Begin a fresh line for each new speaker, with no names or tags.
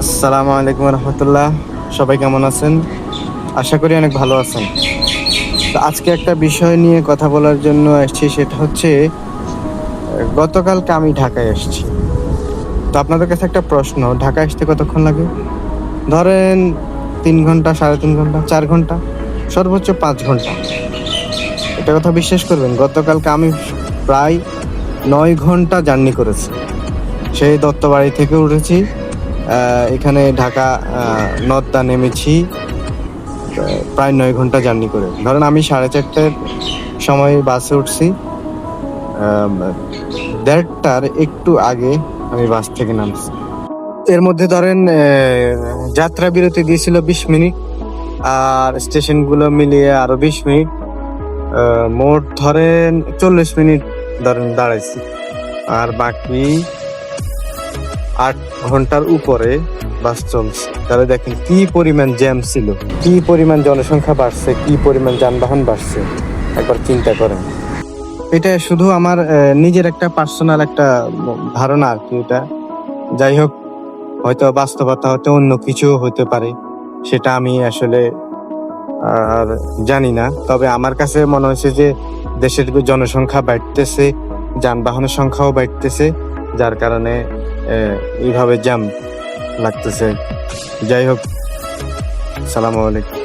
আসসালামু আলাইকুম রহমতুল্লাহ। সবাই কেমন আছেন? আশা করি অনেক ভালো আছেন। তো আজকে একটা বিষয় নিয়ে কথা বলার জন্য এসেছি, সেটা হচ্ছে গতকালকে আমি ঢাকায় এসেছি। তো আপনাদের কাছে একটা প্রশ্ন, ঢাকায় আসতে কতক্ষণ লাগে? ধরেন 3 ঘন্টা, 3.5 ঘন্টা, 4 ঘন্টা, সর্বোচ্চ 5 ঘন্টা। এটা কথা বিশ্বাস করবেন, গতকালকে আমি প্রায় 9 ঘন্টা জার্নি করেছি। সেই দত্তবাড়ি থেকে উঠেছি, এখানে ঢাকা নদ্দা নেমেছি প্রায় 9 ঘন্টা জার্নি করে। ধরেন আমি 4:30টার সময় বাসে উঠছি, 1:30টার একটু আগে আমি বাস থেকে নামছি। এর মধ্যে ধরেন যাত্রা বিরতি দিয়েছিল 20 মিনিট, আর স্টেশনগুলো মিলিয়ে আরো 20 মিনিট, মোট ধরেন 40 মিনিট ধরেন দাঁড়াইছি। আর বাকি 8 ঘন্টার উপরে বাস চলছে। তাহলে দেখেন কি পরিমাণ জ্যাম ছিল, কি পরিমাণ জনসংখ্যা বাড়ছে, কি পরিমাণ যানবাহন বাড়ছে, একবার চিন্তা করেন। এটা শুধু আমার নিজের একটা পার্সোনাল একটা ধারণা আর কি। এটা যাই হোক, হয়তো বাস্তবতা হতে অন্য কিছু হতে পারে, সেটা আমি আসলে আর জানি না। তবে আমার কাছে মনে হয়েছে যে দেশের জনসংখ্যা বাড়তেছে, যানবাহনের সংখ্যাও বাড়তেছে, যার কারণে এইভাবে জ্যাম লাগতেছে। যাই হোক, সালামু আলাইকুম।